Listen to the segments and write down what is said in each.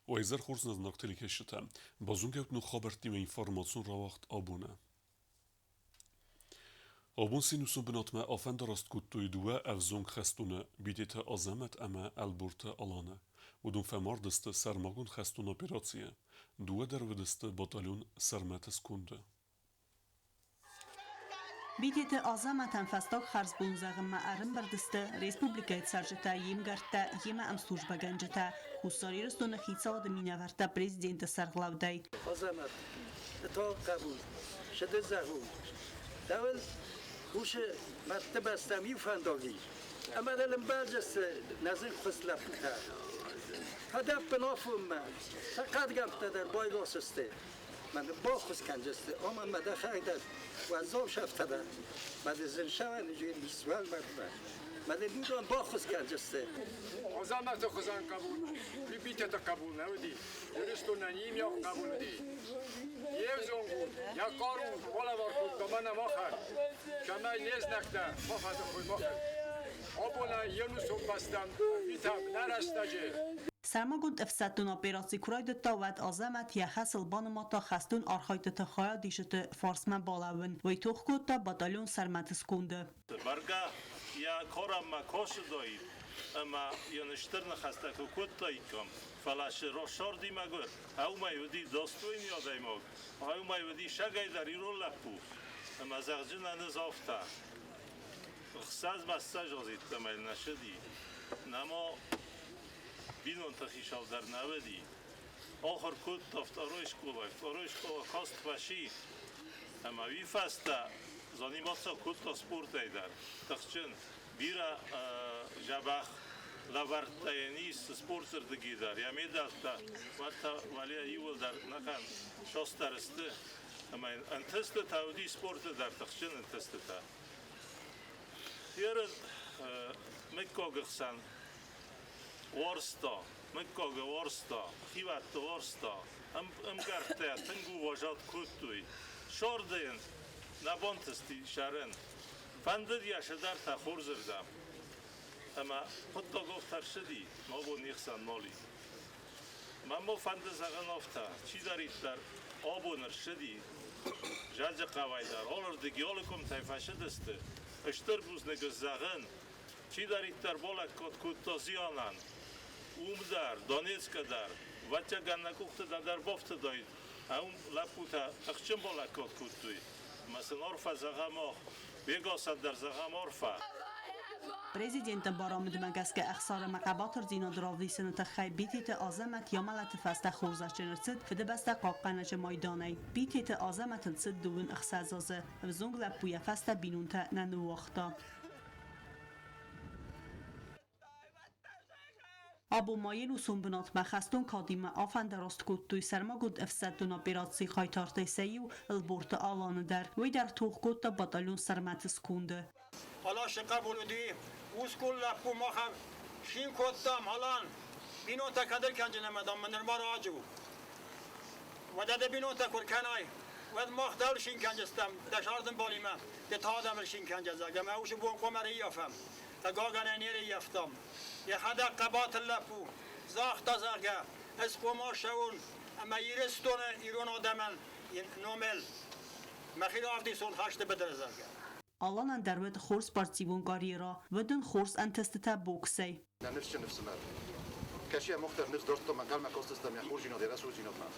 O ezer kursuna nakteli keşite. Bazungevt nu habertime informasyon ravaxt abone. Abun sinusun binatme afenda rast kuttuy dua evzong khestune bidete azamet ama elburte alane. Udun femardiste sermagun khestun operatiye. Dua dervediste batalyon sermetes kunde. Bidiete azamatan fastak xarzbun zagma arın bardiste Respublikayet sarjeta yim garta yema am slujba ganjeta husari rastone khitsa od minavarta prezident sarglavday. Azamat ta qabul shede zahu davel وش مرتبه استمی فنداگی اما دلم برجست نزدیک فصل بودن هدف بنافم من فقط گفت در بایگاس استه من با خوش کنجسته اما مده خیلی و زام شفته در مده زنشوه نجوی نیسوال مردم مده میدون با خوش کنجسته آزامت خوزان قبول بیتت قبول نودی درستو ننیم یا قبول دی یه زنگون یا قارون بالا وارکود دامن ماخر کمه نیز نکته مافت خوی ماخر آبونا یه نوسو بستم بیتم نرستجه Sarmagod efsattun operatsiya kurayda tavad azamat ya hasıl banımata xastun arxayta taxaya dişete farsman balavın ve toxkota batalyon sarmatis kundu. Barga ya korama koşudoy ama yanıştırna xasta kutaykom falaş roşor dimagor au mai vedi dostoyn yodaymog au mai vedi şagaydar irollapu ama zagcina nazafta xsaz massaj ozit tamel nashdi namo بینون تخیشال در نودی آخر کود تفت آروی شکولا کاست باشی اما وی فسته زنی ماسا کود تا سپورت ایدار تخچن بیرا جبخ لورتاینیست سپورتر دگی دار یا میدالتا ولی ایول در نکن شاسترسته اما انتسته تاودی سپورت در تخچن انتسته تا یارد مکو گخسن Орста, меккога орста, хиватта орста, амгарте, тенгу важат куттуй, шорден, набонтасти шарен, фандад яшадар та хорзердам, ама хотта гофтар шади, мабо нихсан моли. Мамо фанда заганофта, чи дариттар, абонар шади, жаджа қавайдар, олар деги оликом тайфашадасты, аштар бузнега заган, чи дариттар бола кот куттазианан, Умдар, Донецкадар, Ватяганнакухта дар бофта дойд. Аум лапута ахчым бола кот куттуй. Масен орфа загамох, бегосад дар загам орфа. Prezident baramid magaske axsar maqabatır zinadravdi senata xay bitite azamat yamalat fasta xurzaşçınırsit fide basta qaqqanaç maydanay. Bitite azamatın sid duvun axsazazı. Vzungla puya fasta binunta nanu vaqta. Abu Mayen u sumbunat maxastun kadima afanda rast kuttuy sermagud efsattun operatsi khaytartay sayu elburta alanı der ve der toxkutta batalyon sermatis kundu. حالا قبول دی وسکول لپو مخم شین کتم حالان بینو تا کدر کنج نمدام من ما راجو و داده بینو تا کر کنای و مخ دل شین کنجستم دشاردم بالیمه ده تا دم شین کنج زگم اوش بون قمر یافم تا گاگن نیر یافتم یه خدا قبات لپو زاخت زاگه از قما شون اما یرستون ایران آدمن نومل مخیر آفدی سون خشت بدر زاگه Alanan dervet xors partiyun kariyera vedin xors antestita boksay. نفس مال كاشيا مختار نفس دورت ما قال ما كوستس تم يخرج نو دراسو جينوفا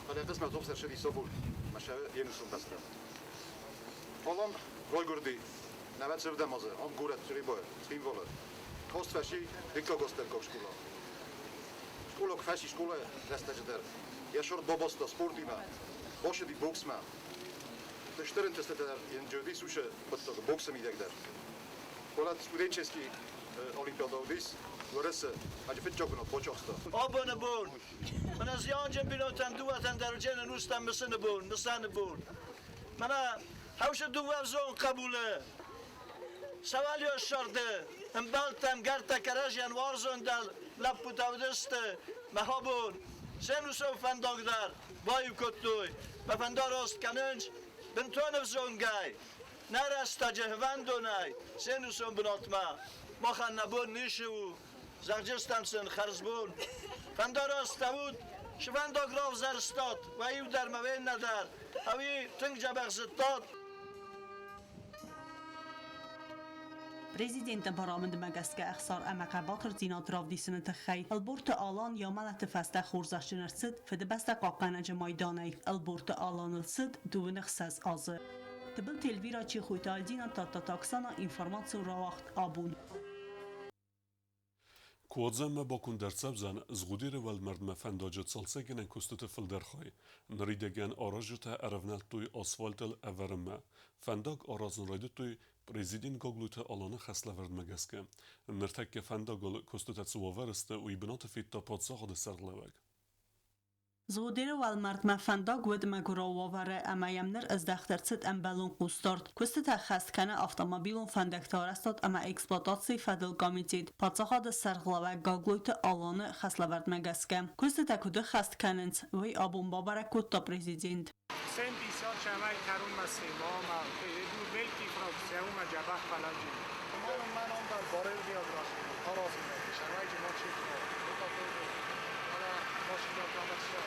فلا قسمه توفسر شدي صبول مش ينسون بستا والله غولغوردي نبات سبدا مازه ام غورت تريبو تريم ولا كوست فاشي ديكو كوستر كوب شكولا شكولا كفاشي شكولا دستجدر يا شورت بوبوستا سبورتيما باشه دي بوكسما Dıştırın testler inceldi suşa batıda boksa midegler. Polat studençeski olimpiyada odis. Orası acı fit jobunu poçosta. Abone bol. Bana ziyancım pilotan duatan derecenin ustan mısını bol, mısını bol. Bana havşa duvar zon kabule. Savalyo şardı. Embaltam garta karajan varzon dal laputa odiste. Mahabun. Sen usuf fandagdar. Bayu kottoy. Mafendarost kanınç. Ben tuanıf zongay. Nerasta cehvendonay. Sen usum bunatma. Mahan nabun nişu. زرجستانسن خرزبون فندار استود شفنداگ راو زرستاد و ایو در موین ندار اوی تنگ جبخ زداد Президент барамند магасга ахсар амака батыр зинат равдисин тхай албурт алан ямалат фаста хурзашнерсид федбаста қақанаҗ майданай албурт аланылсид дуынхсаз азы тбил телвира чи хуйталдина тататаксана информация равахт абун Куадзем бакун در سبزن زغودیر والمرد مفنداج تسلسگن کستت فلدرخای نریدگن آراجت ارونل توی آسفالتل اورمه فنداگ آرازن رایده توی پرزیدین گاگلوت آلانه خسله ورد مگسکه نرتک فنداگل کستت سواورسته و ایبنات فیتا پادساق ده سرغلوگ زودیر والمرد مفنداگ ود مگراواره امایمنر از دخترچت امبلون قوستارد کست خست کنه автомобилون فندکتار استاد اما اکسپلواتاسی فدل گامیتید پادساق ده سرغلوگ گاگلوت آلانه خسله ورد مگسکه کست تکوده خست کنند وی آبون بابره کت تا پرزیدند Sen pisar chamai karun masema ma edu belki fraksiyon ma jabah falaji. Man on dar borel geografi. Taras mi? Chamai ji mochi. Ota to. Ala mochi da tamasha.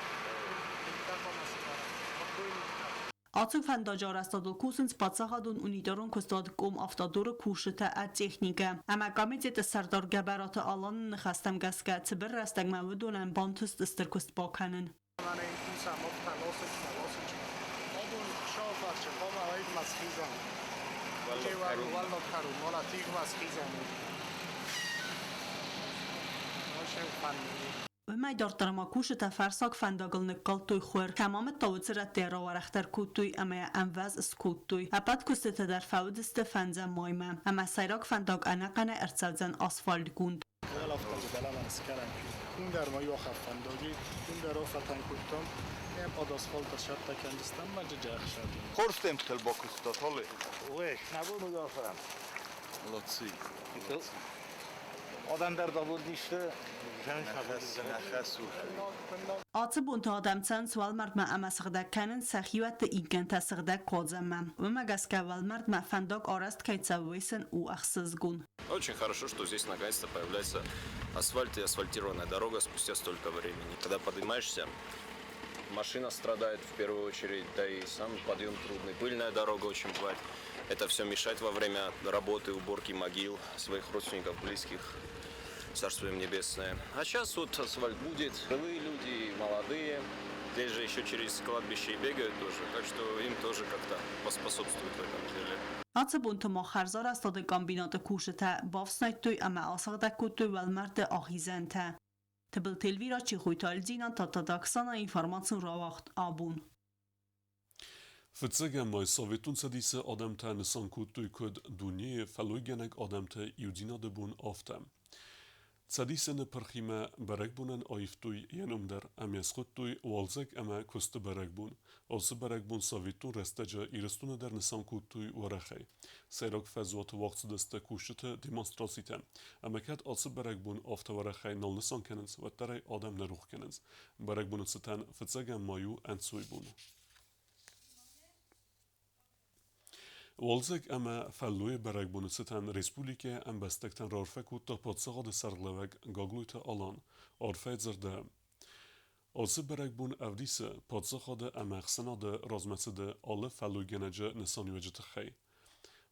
Ita tamasha. Ацуг фандажар استادل کوسنس پادساقادون اونیدارون کستاد کم افتادور کوشته ات تکنیکه اما کامیزیت سردار گبرات آلان نخستم گسکه تبر رستگ مودونن بانتست استرکست باکنن من این کوسا مفتلاسش ملاسش مادون شافرچه با مواید مسخیزم والله کرو مالا تیغ مسخیزم ناشه فنی و می دارترما کوشته فرساک فنداگل نکال توی خور تمام تاوترت دیرا و رختر کود توی اما انوز اسکود توی اپد کسته در فودست فنزن مایمه اما سیراک فنداگ انقنه ارسلزن آسفالد گوند اون در ما یاخف فنداگی اون در آفتن کودتان هم آد آسفالت شد تکندستم مجه جخ شدیم خورستم تل با کستات حاله اوه نبود مدافرم لطسی آدم در دابور دیشته نخسو آتı bunta adamcan walmart ma amasıqda kanin saxivat iganta sıqda kozamam. Ve magaska walmart ma fandog arast kaytsavisen u axsızgun. Очень хорошо, что здесь наконец-то появляется асфальт и асфальтированная дорога спустя столько времени. Когда поднимаешься, машина страдает в первую очередь, да и сам подъем трудный. Пыльная дорога очень бывает. Это все мешает во время работы, уборки могил своих родственников, близких. Царство им небесное. А сейчас вот асфальт будет. Живые люди, молодые. Здесь же еще через кладбище и бегают тоже. Так что им тоже как-то поспособствует в этом деле. آتı bunta ma xarzar استاد کامبینات کوشته بافسنایت توی اما آسقدا کوتوی والمرد آخیزنته. تبل تلویرا چی خویتال دینا تا تداکسانا اینفارماسیون راوخت آبون. Fëtsega maj Sovjetun sadise adamta në sankutuj kod dunje falojgenek adamta judina dëbun aftem. Sadise në përkhime berekbunen aiftuj jenumder amjeskutuj walzek ama kustu berekbun. Ose berekbun Sovjetun restegja iristune der në sankutuj warechej. Sejrok fezuat waqt deste kushete demonstrasite. Ama kat ose berekbun afte warechej nal në sankenens vëtterej adam në ruhkenens. Berekbunet sëten fëtsega maju ensuj bunu. Walzek ama falloy berek bunu seten Respublike em bestekten rarfek u ta patsağa de serglevek gagluyta alan arfet zerde. Ası berek bun evdise patsağa de emeksena de razmetse de alle falloy genece nesaniyece tıxey.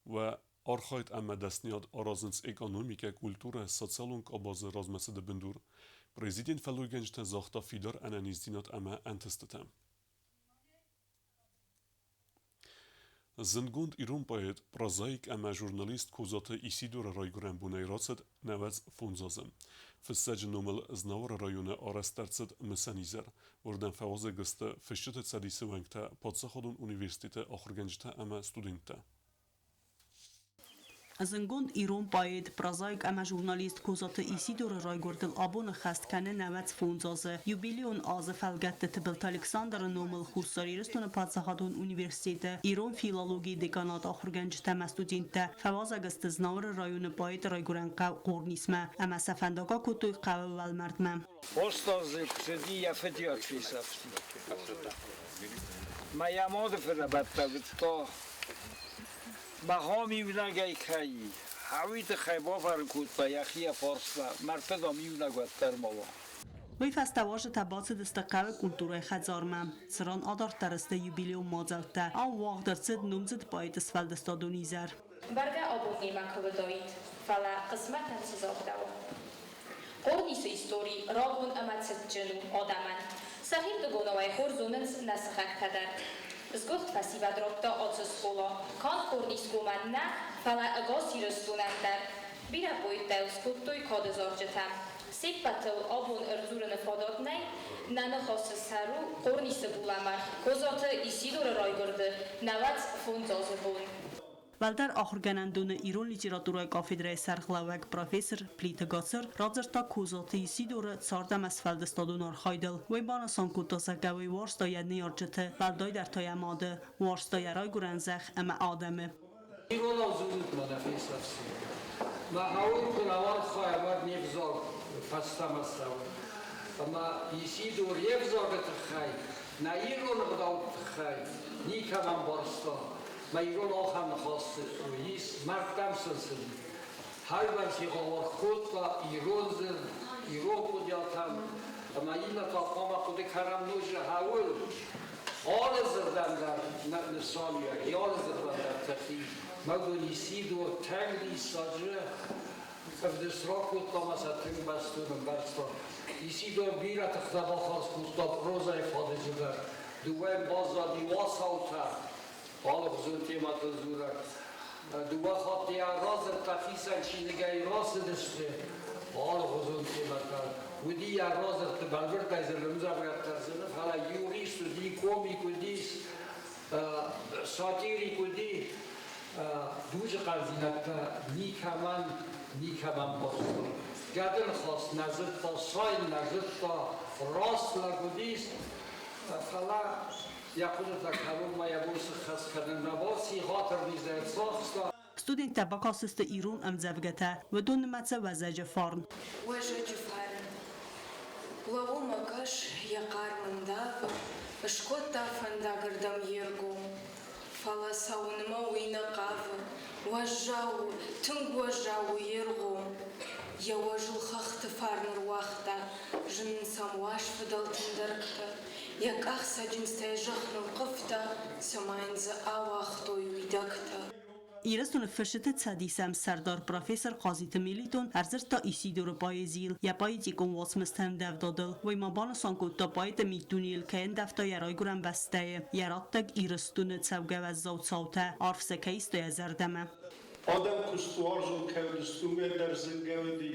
Ve arxayt emme desniyad arazins ekonomike kultura sosyalunk abazı razmetse de bindur. Prezident falloy gençte zahta fidar enenizdinat emme entestetem. Zëngund i rumpajt prazaik ama jurnalist kozatı Isidora Rajgoren bunajracet nevec funzazem. Fëssegjë numëll znavara rajone arestercet mësanizer, vërden fawaze gëste fëshqëtet sadise vengte patsakhadun universitete akhërgenjte ama studente. Zëngund iron باید پرازایک اما ژورنالیست کوزات ایسیدور رایگوردل آبون خست کنه نوت فونزازه یوبیلیون آز فلگت تبلت الکساندر نومل خورساری رستون پادساخادون اونیورسیته ایرون فیلولوژی دکانات آخرگنج تمستودینته فواز اگست زناور رایون باید رایگورن قورنیسمه اما سفنداگا کتوی قوه والمردمه Остази среди я фетиот фисафти. Моя мода ферабатта то Bahami Vilagay Kai, هاویت خیبا فرکوت با یخی پارسلا مرتضا میونه گوتر مالا Voi festivalet tabați de care cultură hazarma. Săran adar tarăste jubileum mazalta. Au wagdărțit numzit payet sfel de stadonizar. Barga obodni makovedoit. Fala qismatan sizobdavo. Qornisi istori ravun amatsit jenu odaman. Sahil de gonovay khorzunens nasxak tadar. Zgoht fasivadropta otsuskola. Kan qornis gomanna fala agosirustunandar. Bira boytel skuttoy kodezorjetam. Sippatel obun erzurene fodotnay, nana khosse saru qornisi bulamar. Kozota isidor roygurdi. Navat funzozebun. Վալդար ախորգանանդունը իրոն լիտերատուրայի կաֆեդրայի սարխլավակ պրոֆեսոր Պլիտգոսր ռաձրտա կուզոտի սիդորը ցարդամ ասֆալտ ստադուն արխայդել վեբանը սանկուտոսակավի վարստոյանի արջթը վալդոյ դարտոյամադը վարստոյարայ գուրանզախ ամա ադամը իրոն ազունուտ մադաֆեսավսի մահաուր կլավար խայավար նևզոր ֆաստամասավ ամա իսիդոր եվզորը տխայ նա իրոն բդալ տխայ նիքավան վարստո ما ایران آخر نخواسته رویست مردم سنسل هر وقتی قوار خود و ایران خودیاتم اما این نتاقام خود کرم نوجه هول آل زردن در نسالیه یال زردن در تخیی مگونی سید و تنگی ساجه افدسرا خود تامس اتنگ بستونم برستان ایسی دو بیرت اختبا خواست کستاب روزه افاده جگر دویم بازادی واساوتر حالا بزرگ تیمات زورک دو خاطی رازر تفیسن چینگای راس دسته حالا بزرگ تیمات و دی رازر تبلور تایزر لمزا برد ترزنه حالا یوریست و دی کومی کدیس ساتیری کدی دوج قرزینت نیکمان بازد گدن خواست نزد تا ساین نزد تا راست لگودیست حالا یخودت لکرون ما یبوس خست کردن نباسی خاطر بیزه ساخستا Studenta bakasiste İran amzavgata ve donmatsa vazaje farn. Vazaje farn. Lavu makash yakarmanda, shkota fanda gardam yergo. Fala saunma wina qav. Wajau, tung wajau yergo. Yawajul khaxt farner waqta. Jin samwash fadal tindarkta. Як ахсаджин стежахну қыфта, самайнза авахтой уйдакта. ایرستون فرشته تصدیسم سردار پروفسور قاضی میلیتون ارزش تا ایسیدور پای زیل یا پای تیکون واسمستم دفدادل و ما بان سانکوت تا پای میتونیل که این دفتا یرای گرم بسته یرات تک ایرستون تسوگه و زود ساوته عرف سکیست و زردمه آدم کستوارزون کودستومه در زنگودی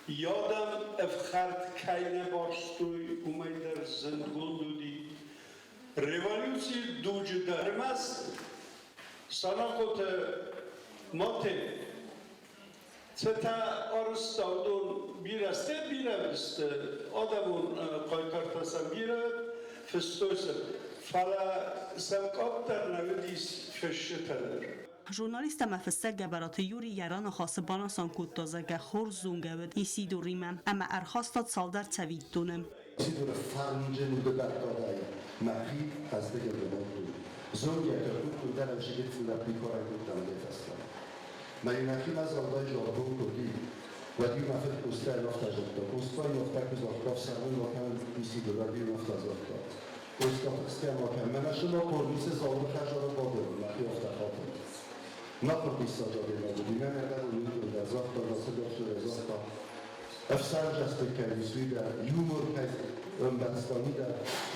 یادم افخرد کینه باشتوی اومد در زندگون دودی رولوسی دوج درمست ساناکوت ماته ستا آرستادون بیرسته بیرسته آدمون قایکارتاسم بیره فستوسه فلا سمکاب در نودیس فشه تدر ژورنالیست مفسر گبرات یوری یران خاص باناسان کود تازه خور زونگود ایسیدوریمم اما ارخواستاد سال در توید دونم ایسیدور فرنجه نوده بردادای مخی قصده گردمان بود زونگی اگر بود در امشگید فولر بیکارن بود دمده فستم من این مخی از آدای جاربون کردی و دیو مفت پوستر نفت اجابتا پوستای نفتر که زاکراف سرمون واکن ایسیدور و دیو نفت ازاکتا پوستاف استیم واکن من شما پرمیس زارو خجارا بابر مخی افتخاطم نقل بیستا جاری نبودی من اگر اونید در زاکتا واسه داشته رزاکتا افسر جسته کلیسوی در یومور پس بستانی در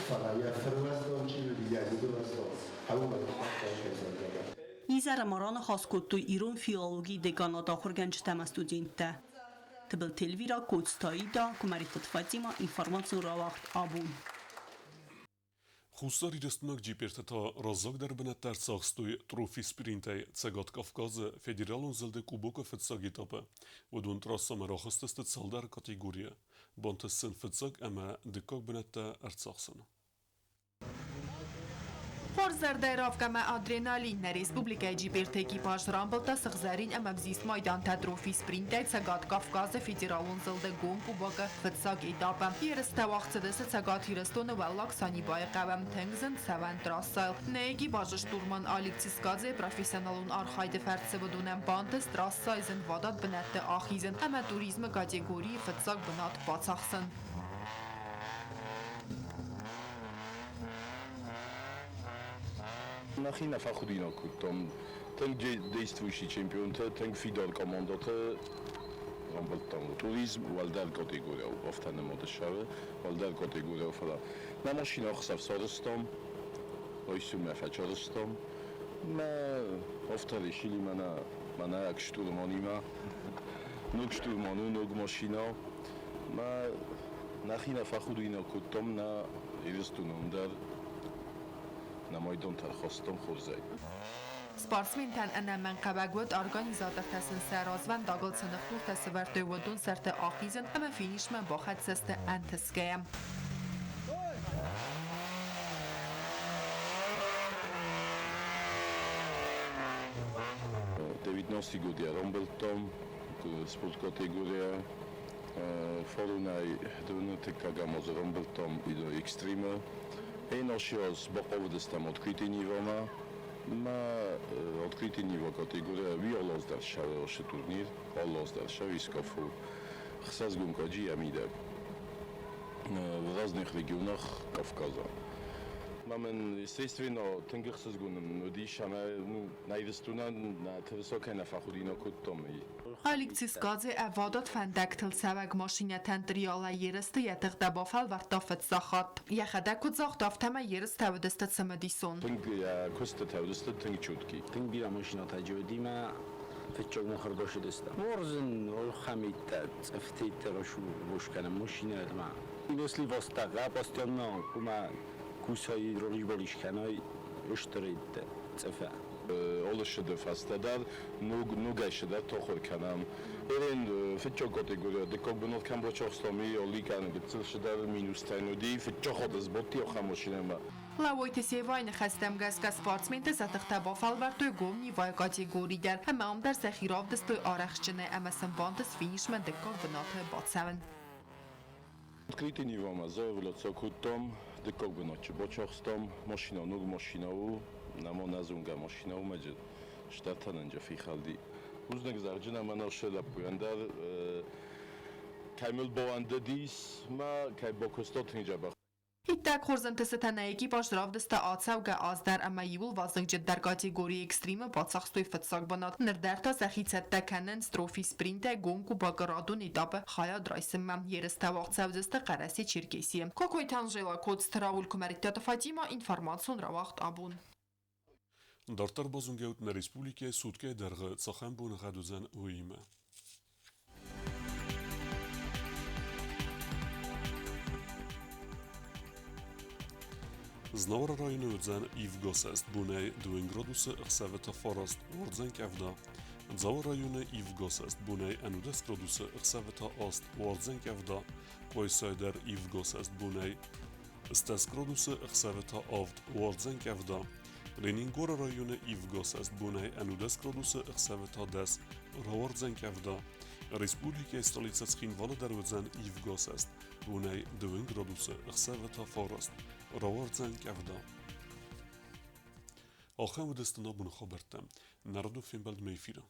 فقایه فروزدان چی رو دیگه بوده وزدان همون باید خواهد کسان دارد ایزر مران خاص کد تو ایرون فیولوژی دگانا داخل گنج تمستودینته تبل تلویرا کودستایی دا کمریت فاطیما اینفورماسیون را وقت آبون Խուսարի դստնակ ջիպերտա ռազակ դարբնատ դարձախստոյ տրոֆի սպրինտայ ցագատ Կավկազը ֆեդերալուն զլդե կուբոկը ֆցագիտապը ոդուն տրասամարախստստը ցալդար կատեգորիա բոնտսն ֆցակ ամա դկոկ բնատա արցախսն Խորզ Zerderafka me adrenalin na Respublika Ջիբերթեկի բաժրամբլտը սխզերին ամավզիս մայդան թադրոֆի սպրինտեյ ցագատ Կավկազը ֆեդերալուն զլդը գոմ կուբակը ֆծակ էդապը երստավաղցդսը ցագատ հիրստոնը վալլաքսանի բայկավեմ թենգզն ցավան տրասայլ նեգի բաժշտուրման Ալիքսիս Կաձե պրոֆեսիոնալուն արխայդը ֆերցեվդունեն բանդը ստրասայզն վադատ բնատը ախիզն ամա туриզմը կատեգորիի ֆծակ բնատ բացախսն Նախին Ֆախուդինո կուտոմ տենք действующий чемпион տենք ֆիդալ կոմանդոթը ռամբլտան туриզմ վալդար կատեգորիա օֆտանը մոդշավը վալդար կատեգորիա ֆալա նա մաշինա խսավ սորստոմ ոյսում աֆաչորստոմ մա օֆտալի շիլի manā ակշտուրմանիմա նուկ շտուրմանու նուկ մաշինա մա նախին Ֆախուդինո կուտոմ նա իրստունոնդար na Maidan tarxostom xozay. Սպորտսմենთან անամեն կաբագոտ օրգանիզատոր տասն սարոզվան դագալ ցնխուր տասվերտը ոդուն սերտը ախիզն ամը ֆինիշմը բոխած սստը անտսկայամ. Դեվիդնոսի գոդիա ռոմբելտոմ սպորտ կատեգորիա ֆորունայ դոնը կագամոզ ռոմբելտոմ իդո էքստրիմը Einosios boqovdestam odkriti nivoma ma odkriti nivo kategoria violos darshava osh turnir olos darshava iskofu khsaz gumkaji amida в разных регионах Кавказа. Мамэн естественно тэнгэрсэс гунэм нодишана найдестуна на тевсокена Фахудино куттоми. Ալիքսիս Կաձե ավադոտ ֆանդակտլ սավակ մաշինյաթան տրիալա երստը յատղդա բոֆալ վարտոֆտ սախատ յախադակու ծաղտով թամա երստ հավդստը ծմդիսոն Տնգ կոստը թավդստը տնգ չուտքի Տնգ բիրա մաշինա թաջվդիմա فچوگ مخرداشی دستم. ورزن ول خمیت افتی تراشو بوشکنم ماشینه ما. اینسلی واسطه باستیم نه کما کوسایی روی بالیش کنای اشترید تفه. Oluşdu fastadar, nugaşıda toxur kanam. Eren fitço kategoriya dikok bunot kambra çoxstomi oli kanı gitsilşidar minus tenudi fitço xodas botti oxamoşinema. Լավոյթը սևայնը խստեմ գասկա սպորտսմենտը զատղտաբով ալվարտոյ գոմնի վայ կատեգորի դար հմա ամդար սեխիրով դստոյ արախջնե ամասն բանդս ֆինիշմեն դկով բնոթը բացավն Открытый нивома завлоцокутом дикок бночи бочохстом машина нуг машинау намо назунга машинау маджид штатананджа фихалди узнак зарджина манашела пуяндар каймил бовандадис ма кай бокостот инджаба Հիտակ խորզնտսթանայեկի պաշտրավ դստա ացավ գա ազդար ամայիվուլ վազնգ ջդար կատեգորի էքստրիմը բացախստոյ ֆծակ բնատ նրդարտա զախիցət տականն ստրոֆի սպրինտը գոնկու բակարադուն էտապը խայա դրայսմամ երստավաղցավ դստա կարասի չիրկեսի Կոկոյթան ժելակոց թրավուլ կոմերիտետը Ֆատիմա ինֆորմացիոն ռավախտ աբուն Դարտար բոզունգեուտն ռեսպուլիկե սուտկե դերղը ծախանբուն ղադուզան ուիմը Znora rajonu dzen Ivgosest bunej duin gradusy chseveta farast wardzen kevda. Dzała rajonu Ivgosest bunej enudes gradusy chseveta ast wardzen kevda. Koysayder Ivgosest bunej stes gradusy chseveta avd wardzen kevda. Reningora rajonu Ivgosest bunej enudes gradusy chseveta des wardzen kevda. Respublika stolica Schinvala derudzen Ivgosest bunej duin gradusy chseveta farast. Rawardzen kevda. Axem udestana bunu xabertem. Narodu film beld meyfira.